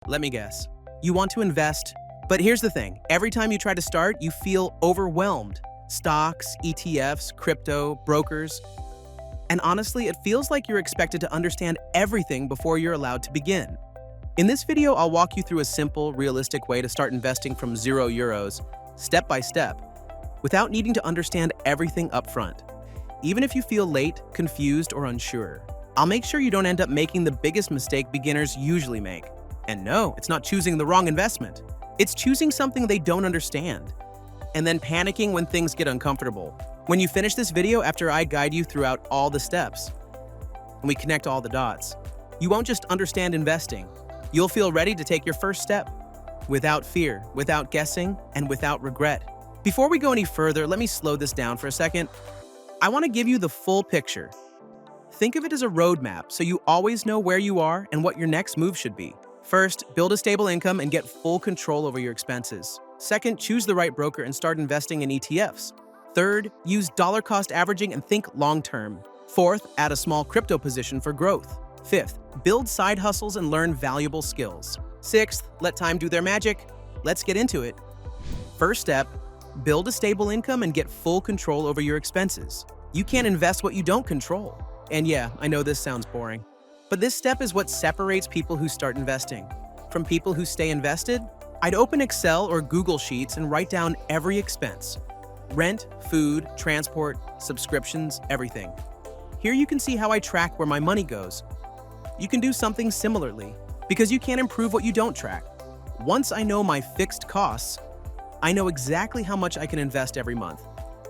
Let me guess. You want to invest, but here's the thing. Every time you try to start, you feel overwhelmed. Stocks, ETFs, crypto, brokers. And honestly, it feels like you're expected to understand everything before you're allowed to begin. In this video, I'll walk you through a simple, realistic way to start investing from €0, step by step, without needing to understand everything upfront. Even if you feel late, confused, or unsure, I'll make sure you don't end up making the biggest mistake beginners usually make. And no, it's not choosing the wrong investment. It's choosing something they don't understand, and then panicking when things get uncomfortable. When you finish this video after I guide you throughout all the steps, and we connect all the dots, you won't just understand investing. You'll feel ready to take your first step, without fear, without guessing, and without regret. Before we go any further, let me slow this down for a second. I want to give you the full picture. Think of it as a roadmap so you always know where you are and what your next move should be. First, build a stable income and get full control over your expenses. Second, choose the right broker and start investing in ETFs. Third, use dollar cost averaging and think long-term. Fourth, add a small crypto position for growth. Fifth, build side hustles and learn valuable skills. Sixth, let time do their magic. Let's get into it. First step, build a stable income and get full control over your expenses. You can't invest what you don't control. And yeah, I know this sounds boring, but this step is what separates people who start investing from people who stay invested. I'd open Excel or Google Sheets and write down every expense. Rent, food, transport, subscriptions, everything. Here you can see how I track where my money goes. You can do something similarly, because you can't improve what you don't track. Once I know my fixed costs, I know exactly how much I can invest every month,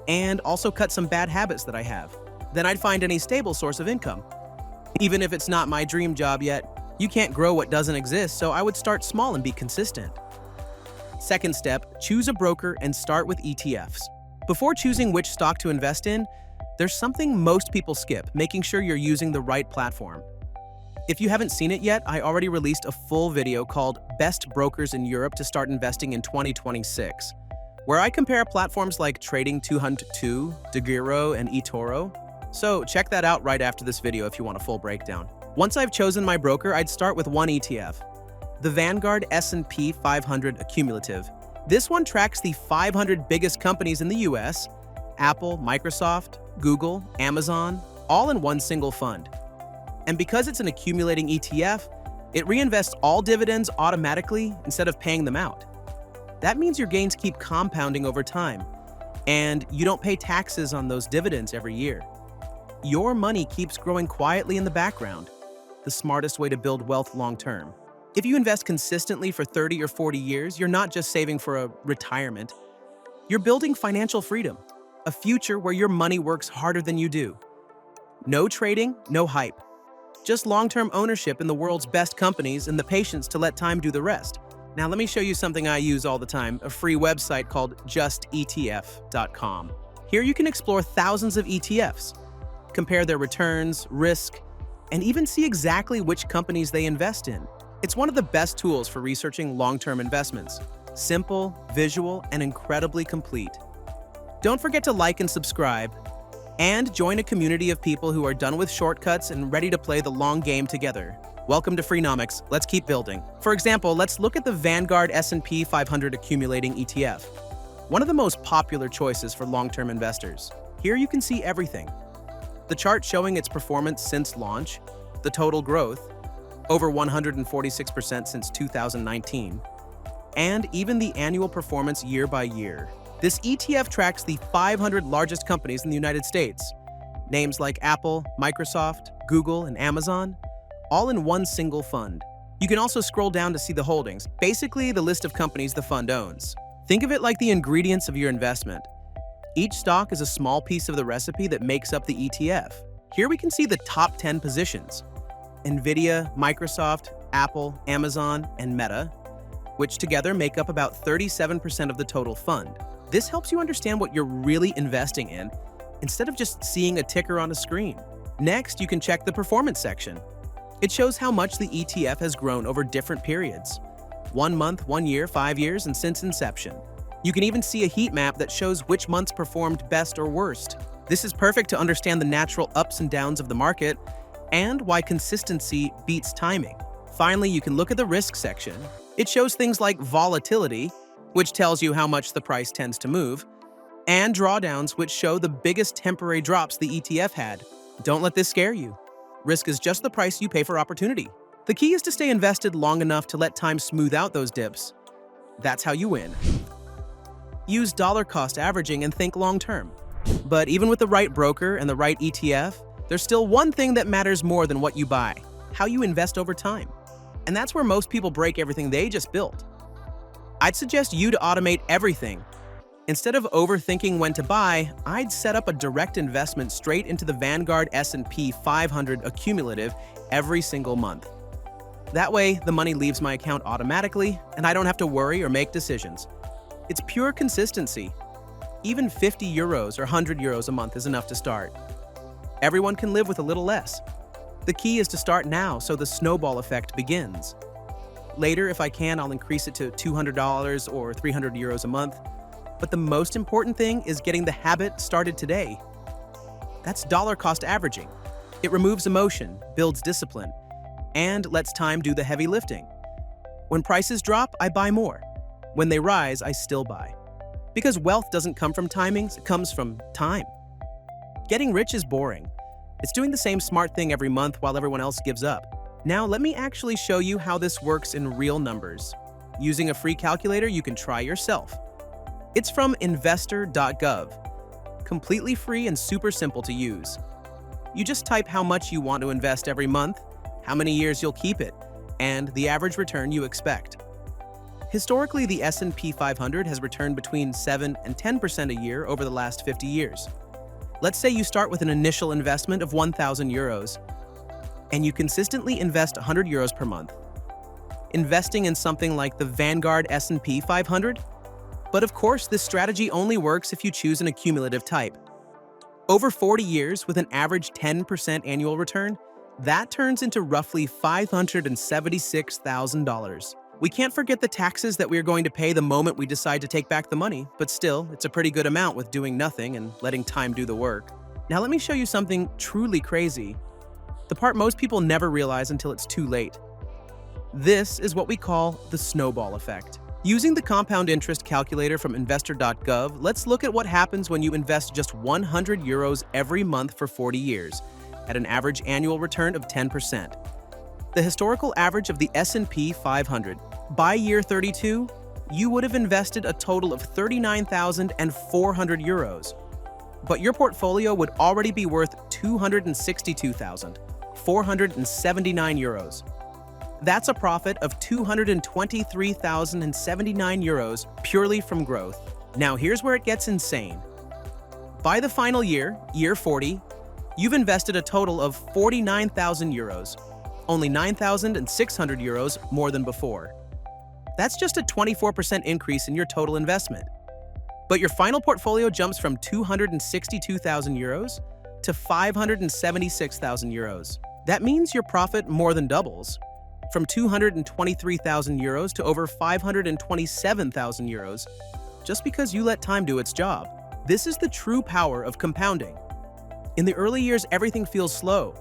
and also cut some bad habits that I have. Then I'd find any stable source of income. Even if it's not my dream job yet, you can't grow what doesn't exist, so I would start small and be consistent. Second step, choose a broker and start with ETFs. Before choosing which stock to invest in, there's something most people skip, making sure you're using the right platform. If you haven't seen it yet, I already released a full video called Best Brokers in Europe to Start Investing in 2026, where I compare platforms like Trading 202, DeGiro, and eToro. So check that out right after this video if you want a full breakdown. Once I've chosen my broker, I'd start with one ETF, the Vanguard S&P 500 Accumulative. This one tracks the 500 biggest companies in the US, Apple, Microsoft, Google, Amazon, all in one single fund. And because it's an accumulating ETF, it reinvests all dividends automatically instead of paying them out. That means your gains keep compounding over time, and you don't pay taxes on those dividends every year. Your money keeps growing quietly in the background, the smartest way to build wealth long-term. If you invest consistently for 30 or 40 years, you're not just saving for a retirement. You're building financial freedom, a future where your money works harder than you do. No trading, no hype. Just long-term ownership in the world's best companies and the patience to let time do the rest. Now let me show you something I use all the time, a free website called justetf.com. Here you can explore thousands of ETFs, compare their returns, risk, and even see exactly which companies they invest in. It's one of the best tools for researching long-term investments. Simple, visual, and incredibly complete. Don't forget to like and subscribe, and join a community of people who are done with shortcuts and ready to play the long game together. Welcome to Freenomics. Let's keep building. For example, let's look at the Vanguard S&P 500 Accumulating ETF, one of the most popular choices for long-term investors. Here you can see everything. The chart showing its performance since launch, the total growth, over 146% since 2019, and even the annual performance year by year. This ETF tracks the 500 largest companies in the United States. Names like Apple, Microsoft, Google, and Amazon, all in one single fund. You can also scroll down to see the holdings, basically the list of companies the fund owns. Think of it like the ingredients of your investment. Each stock is a small piece of the recipe that makes up the ETF. Here we can see the top 10 positions: NVIDIA, Microsoft, Apple, Amazon, and Meta, which together make up about 37% of the total fund. This helps you understand what you're really investing in instead of just seeing a ticker on a screen. Next, you can check the performance section. It shows how much the ETF has grown over different periods: 1 month, 1 year, 5 years, and since inception. You can even see a heat map that shows which months performed best or worst. This is perfect to understand the natural ups and downs of the market and why consistency beats timing. Finally, you can look at the risk section. It shows things like volatility, which tells you how much the price tends to move, and drawdowns, which show the biggest temporary drops the ETF had. Don't let this scare you. Risk is just the price you pay for opportunity. The key is to stay invested long enough to let time smooth out those dips. That's how you win. Use dollar cost averaging and think long term. But even with the right broker and the right ETF, there's still one thing that matters more than what you buy: how you invest over time. And that's where most people break everything they just built. I'd suggest you to automate everything. Instead of overthinking when to buy, I'd set up a direct investment straight into the Vanguard S&P 500 accumulative every single month. That way, the money leaves my account automatically, and I don't have to worry or make decisions. It's pure consistency. Even 50 euros or 100 euros a month is enough to start. Everyone can live with a little less. The key is to start now so the snowball effect begins. Later, if I can, I'll increase it to $200 or 300 euros a month. But the most important thing is getting the habit started today. That's dollar cost averaging. It removes emotion, builds discipline, and lets time do the heavy lifting. When prices drop, I buy more. When they rise, I still buy. Because wealth doesn't come from timings, it comes from time. Getting rich is boring. It's doing the same smart thing every month while everyone else gives up. Now, let me actually show you how this works in real numbers. Using a free calculator you can try yourself. It's from investor.gov. Completely free and super simple to use. You just type how much you want to invest every month, how many years you'll keep it, and the average return you expect. Historically, the S&P 500 has returned between 7 and 10% a year over the last 50 years. Let's say you start with an initial investment of 1,000 euros, and you consistently invest 100 euros per month. Investing in something like the Vanguard S&P 500? But of course, this strategy only works if you choose an accumulative type. Over 40 years, with an average 10% annual return, that turns into roughly $576,000. We can't forget the taxes that we're going to pay the moment we decide to take back the money, but still, it's a pretty good amount with doing nothing and letting time do the work. Now let me show you something truly crazy. The part most people never realize until it's too late. This is what we call the snowball effect. Using the compound interest calculator from investor.gov, let's look at what happens when you invest just 100 euros every month for 40 years, at an average annual return of 10%. The historical average of the S&P 500. By year 32, you would have invested a total of 39,400 euros. But your portfolio would already be worth 262,479 euros. That's a profit of 223,079 euros purely from growth. Now here's where it gets insane. By the final year, year 40, you've invested a total of 49,000 euros, only 9,600 euros more than before. That's just a 24% increase in your total investment. But your final portfolio jumps from 262,000 euros to 576,000 euros. That means your profit more than doubles, from 223,000 euros to over 527,000 euros, just because you let time do its job. This is the true power of compounding. In the early years, everything feels slow.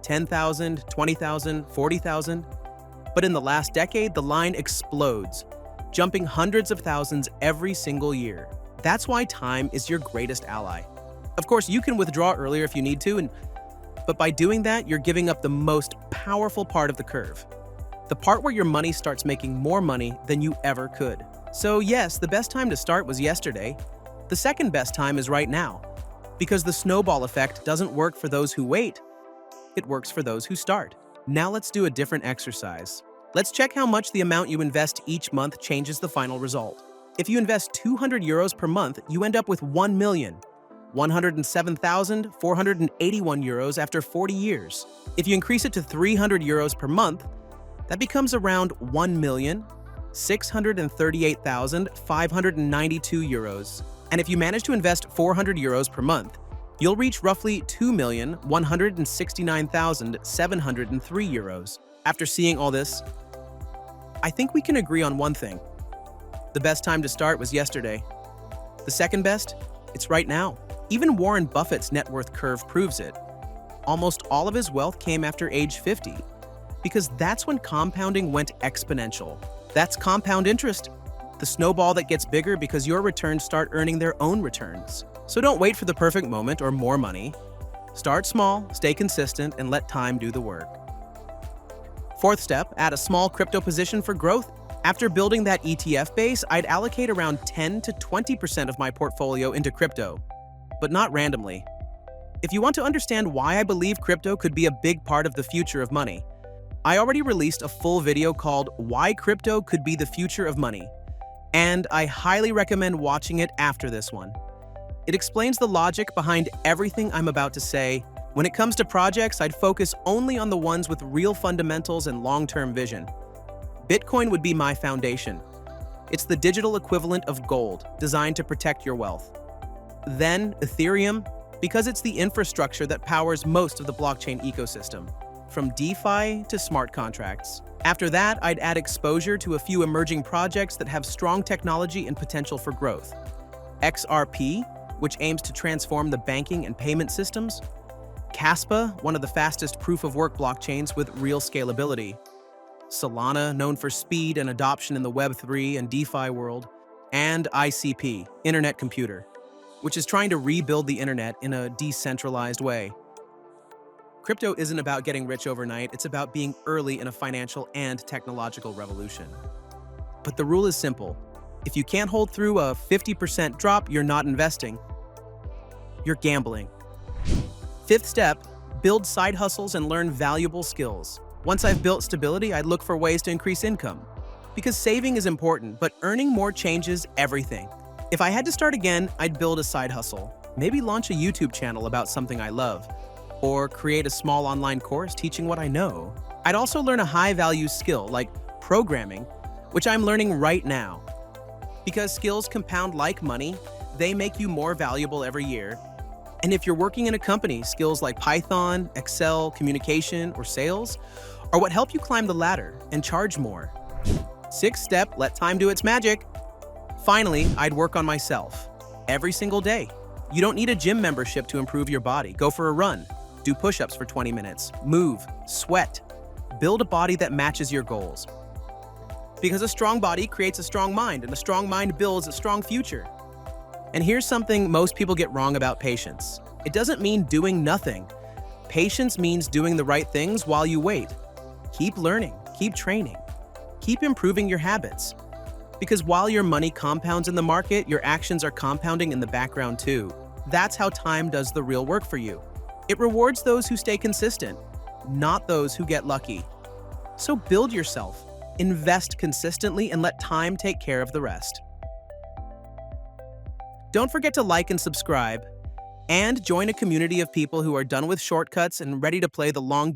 10,000, 20,000, 40,000. But in the last decade, the line explodes, jumping hundreds of thousands every single year. That's why time is your greatest ally. Of course, you can withdraw earlier if you need to, but by doing that, you're giving up the most powerful part of the curve. The part where your money starts making more money than you ever could. So yes, the best time to start was yesterday. The second best time is right now, because the snowball effect doesn't work for those who wait. It works for those who start. Now let's do a different exercise. Let's check how much the amount you invest each month changes the final result. If you invest 200 euros per month, you end up with 1,107,481 euros after 40 years. If you increase it to 300 euros per month, that becomes around 1,638,592 euros. And if you manage to invest 400 euros per month, you'll reach roughly 2,169,703 euros. After seeing all this, I think we can agree on one thing. The best time to start was yesterday. The second best? It's right now. Even Warren Buffett's net worth curve proves it. Almost all of his wealth came after age 50, because that's when compounding went exponential. That's compound interest, the snowball that gets bigger because your returns start earning their own returns. So don't wait for the perfect moment or more money. Start small, stay consistent, and let time do the work. Fourth step, add a small crypto position for growth. After building that ETF base, I'd allocate around 10 to 20% of my portfolio into crypto, but not randomly. If you want to understand why I believe crypto could be a big part of the future of money, I already released a full video called Why Crypto Could Be the Future of Money, and I highly recommend watching it after this one. It explains the logic behind everything I'm about to say. When it comes to projects, I'd focus only on the ones with real fundamentals and long-term vision. Bitcoin would be my foundation. It's the digital equivalent of gold, designed to protect your wealth. Then Ethereum, because it's the infrastructure that powers most of the blockchain ecosystem, from DeFi to smart contracts. After that, I'd add exposure to a few emerging projects that have strong technology and potential for growth. XRP, which aims to transform the banking and payment systems. Caspa, one of the fastest proof-of-work blockchains with real scalability. Solana, known for speed and adoption in the Web3 and DeFi world. And ICP, Internet Computer, which is trying to rebuild the internet in a decentralized way. Crypto isn't about getting rich overnight, it's about being early in a financial and technological revolution. But the rule is simple. If you can't hold through a 50% drop, you're not investing. You're gambling. Fifth step, build side hustles and learn valuable skills. Once I've built stability, I'd look for ways to increase income. Because saving is important, but earning more changes everything. If I had to start again, I'd build a side hustle. Maybe launch a YouTube channel about something I love. Or create a small online course teaching what I know. I'd also learn a high-value skill like programming, which I'm learning right now. Because skills compound like money, they make you more valuable every year. And if you're working in a company, skills like Python, Excel, communication, or sales are what help you climb the ladder and charge more. Sixth step, let time do its magic. Finally, I'd work on myself every single day. You don't need a gym membership to improve your body. Go for a run, do push-ups for 20 minutes, move, sweat, build a body that matches your goals. Because a strong body creates a strong mind, and a strong mind builds a strong future. And here's something most people get wrong about patience. It doesn't mean doing nothing. Patience means doing the right things while you wait. Keep learning, keep training, keep improving your habits. Because while your money compounds in the market, your actions are compounding in the background too. That's how time does the real work for you. It rewards those who stay consistent, not those who get lucky. So build yourself. Invest consistently and let time take care of the rest. Don't forget to like and subscribe, and join a community of people who are done with shortcuts and ready to play the long game.